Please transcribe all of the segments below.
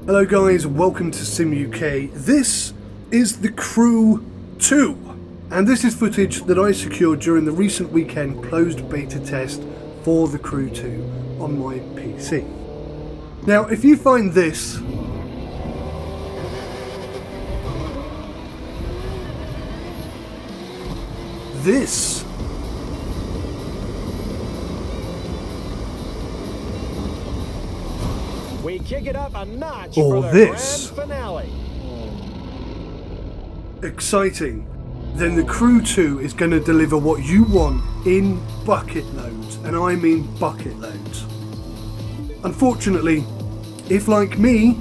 Hello guys, welcome to Sim UK. This is The Crew 2, and this is footage that I secured during the recent weekend closed beta test for The Crew 2 on my PC. Now, if you find this we kick it up a notch or for the this grand finale. exciting, then The Crew 2 is going to deliver what you want in bucket loads, and I mean bucket loads. Unfortunately, if like me,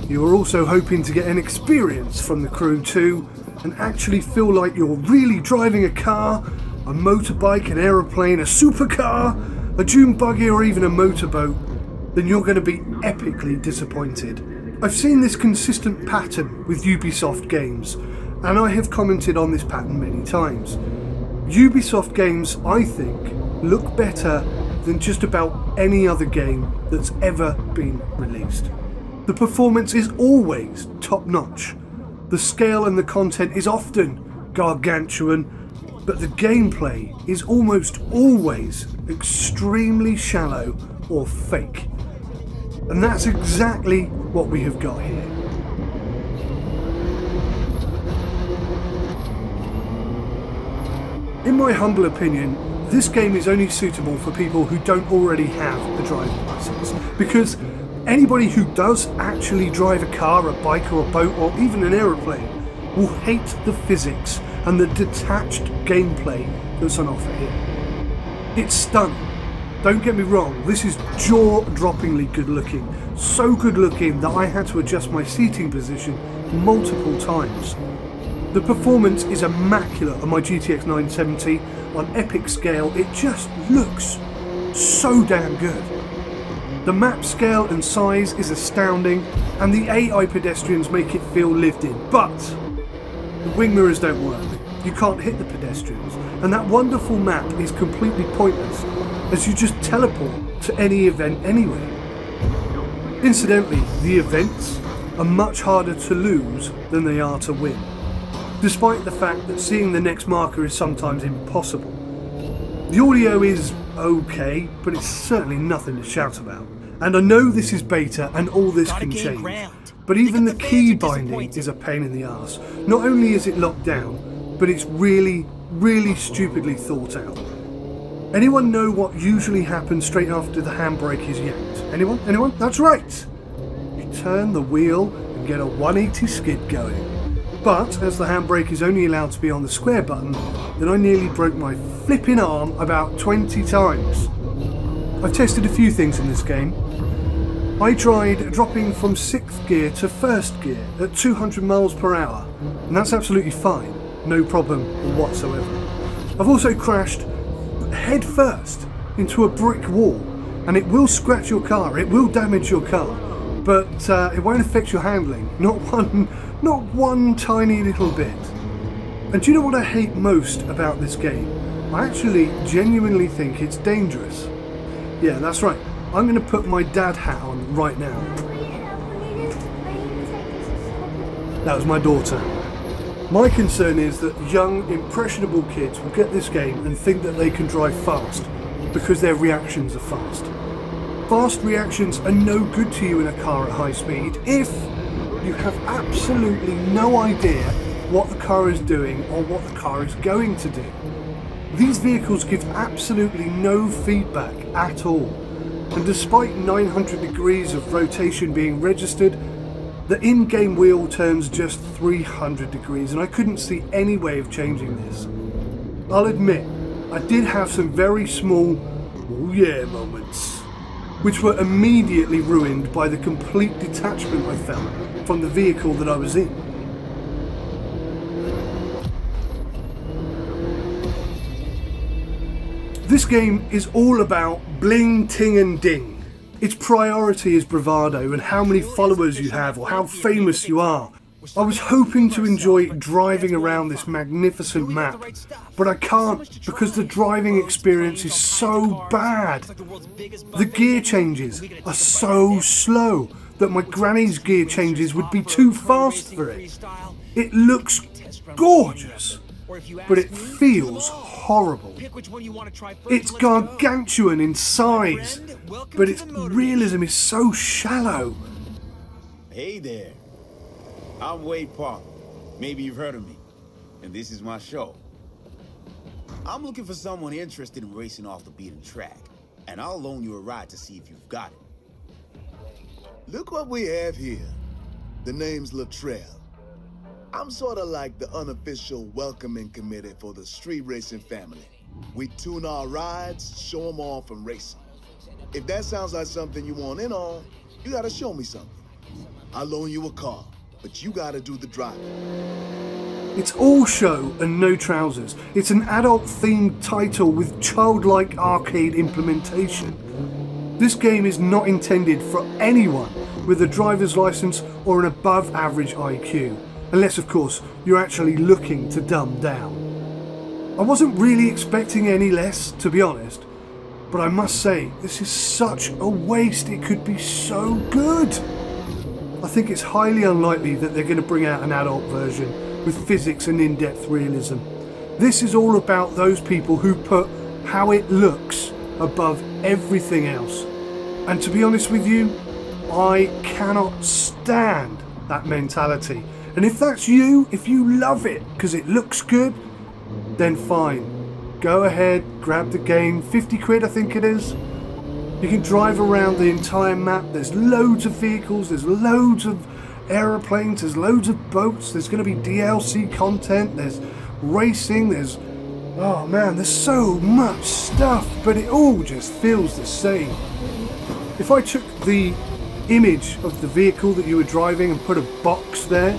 you are also hoping to get an experience from The Crew 2 and actually feel like you're really driving a car, a motorbike, an aeroplane, a supercar, a dune buggy or even a motorboat, then you're going to be epically disappointed. I've seen this consistent pattern with Ubisoft games, and I have commented on this pattern many times. Ubisoft games, I think, look better than just about any other game that's ever been released. The performance is always top-notch. The scale and the content is often gargantuan, but the gameplay is almost always extremely shallow or fake. And that's exactly what we have got here. In my humble opinion, this game is only suitable for people who don't already have a driving license, because anybody who does actually drive a car, a bike or a boat or even an aeroplane will hate the physics and the detached gameplay that's on offer here. It's stunning. Don't get me wrong, this is jaw-droppingly good looking. So good looking that I had to adjust my seating position multiple times. The performance is immaculate on my GTX 970. On epic scale, it just looks so damn good. The map scale and size is astounding, and the AI pedestrians make it feel lived in. But the wing mirrors don't work. You can't hit the pedestrians, and that wonderful map is completely pointless, as you just teleport to any event anyway. Incidentally, the events are much harder to lose than they are to win, despite the fact that seeing the next marker is sometimes impossible. The audio is okay, but it's certainly nothing to shout about. And I know this is beta and all this can change, but even the key binding is a pain in the arse. Not only is it locked down, but it's really stupidly thought out. Anyone know what usually happens straight after the handbrake is yanked? Anyone? Anyone? That's right! You turn the wheel and get a 180 skid going. But as the handbrake is only allowed to be on the square button, then I nearly broke my flipping arm about 20 times. I've tested a few things in this game. I tried dropping from 6th gear to 1st gear at 200 miles per hour, and that's absolutely fine, no problem whatsoever. I've also crashed head first into a brick wall, and it will scratch your car, it will damage your car, but it won't affect your handling, not one tiny little bit. And do you know what I hate most about this game? I actually genuinely think it's dangerous. Yeah, that's right, I'm going to put my dad hat on right now. That was my daughter. My concern is that young, impressionable kids will get this game and think that they can drive fast because their reactions are fast. Fast reactions are no good to you in a car at high speed if you have absolutely no idea what the car is doing or what the car is going to do. These vehicles give absolutely no feedback at all, and despite 900 degrees of rotation being registered, the in-game wheel turns just 300 degrees, and I couldn't see any way of changing this. I'll admit, I did have some very small "oh yeah" moments, which were immediately ruined by the complete detachment I felt from the vehicle that I was in. This game is all about bling, ting and ding. Its priority is bravado and how many followers you have or how famous you are. I was hoping to enjoy driving around this magnificent map, but I can't because the driving experience is so bad. The gear changes are so slow. that my granny's gear changes would be too fast for it. It looks gorgeous, but it feels horrible. It's gargantuan in size, but its realism is so shallow. Hey there, I'm Wade Park. Maybe you've heard of me, and this is my show. I'm looking for someone interested in racing off the beaten track, and I'll loan you a ride to see if you've got it. Look what we have here. The name's Latrell. I'm sort of like the unofficial welcoming committee for the street racing family. We tune our rides, show them off, and racing. If that sounds like something you want in on, you gotta show me something. I'll loan you a car, but you gotta do the driving. It's all show and no trousers. It's an adult-themed title with childlike arcade implementation. This game is not intended for anyone with a driver's license or an above-average IQ, unless, of course, you're actually looking to dumb down. I wasn't really expecting any less, to be honest, but I must say, this is such a waste. It could be so good. I think it's highly unlikely that they're going to bring out an adult version with physics and in-depth realism. This is all about those people who put how it looks above everything else. And to be honest with you, I cannot stand that mentality. And if that's you, if you love it because it looks good, then fine. Go ahead, grab the game, 50 quid I think it is. You can drive around the entire map. There's loads of vehicles, there's loads of aeroplanes, there's loads of boats, there's going to be DLC content, there's racing, there's... oh man, there's so much stuff, but it all just feels the same. If I took the image of the vehicle that you were driving and put a box there,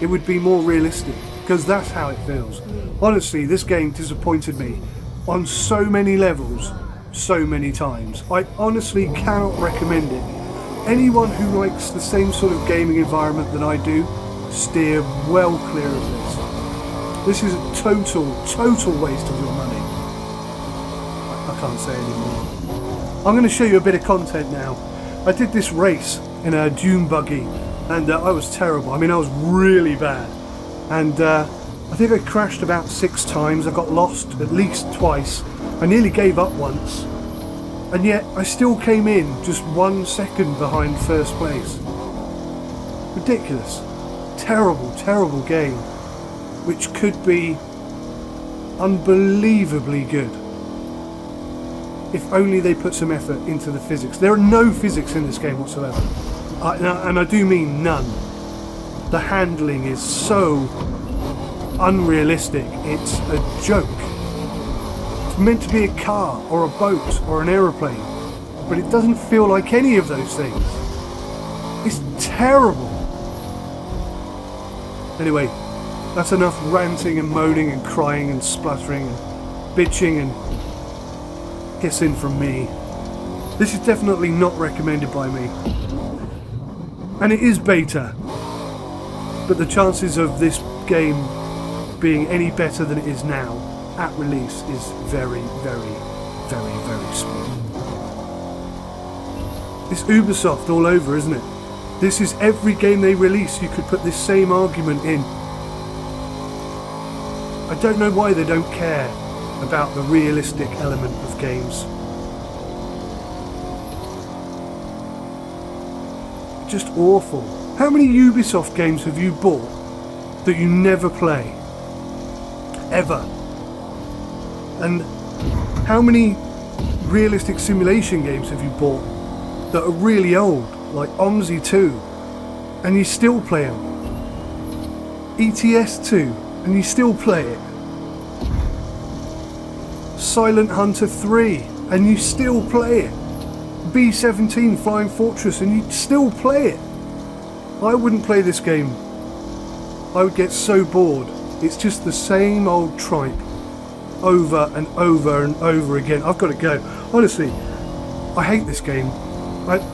it would be more realistic, because that's how it feels. Honestly, this game disappointed me on so many levels, so many times. I honestly cannot recommend it. Anyone who likes the same sort of gaming environment that I do, steer well clear of this. This is a total waste of your money. I can't say anymore. I'm going to show you a bit of content now. I did this race in a dune buggy, and I was terrible. I mean, I was really bad. And I think I crashed about 6 times. I got lost at least twice. I nearly gave up once. And yet I still came in just 1 second behind first place. Ridiculous. Terrible game, which could be unbelievably good if only they put some effort into the physics. There are no physics in this game whatsoever, and I do mean none. The handling is so unrealistic, it's a joke. It's meant to be a car or a boat or an aeroplane, but it doesn't feel like any of those things. It's terrible. Anyway, that's enough ranting and moaning and crying and spluttering and bitching and hissing from me. This is definitely not recommended by me. And it is beta, but the chances of this game being any better than it is now at release is very small. It's Ubisoft all over, isn't it? This is every game they release, you could put this same argument in. I don't know why they don't care about the realistic element of games. Just awful. How many Ubisoft games have you bought that you never play? Ever? And how many realistic simulation games have you bought that are really old, like OMG 2, and you still play them? ETS 2, and you still play it? Silent Hunter 3, and you still play it? B-17 Flying Fortress, and you still play it? I wouldn't play this game. I would get so bored. It's just the same old tripe over and over and over again. I've got to go. Honestly, I hate this game.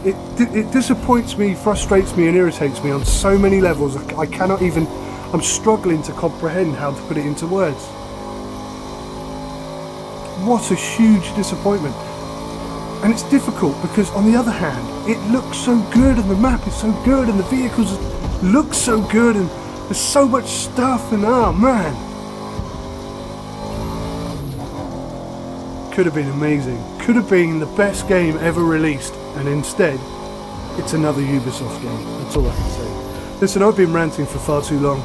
It disappoints me, frustrates me and irritates me on so many levels. I cannot even... I'm struggling to comprehend how to put it into words. What a huge disappointment. And it's difficult because on the other hand, it looks so good and the map is so good and the vehicles look so good and there's so much stuff and oh man. Could have been amazing. Could have been the best game ever released, and instead, it's another Ubisoft game. That's all I can say. Listen, I've been ranting for far too long.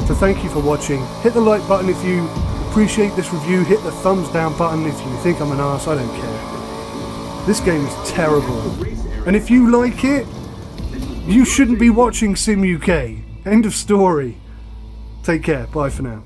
So thank you for watching. Hit the like button if you appreciate this review. Hit the thumbs down button if you think I'm an arse. I don't care. This game is terrible. And if you like it, you shouldn't be watching Sim UK. End of story. Take care. Bye for now.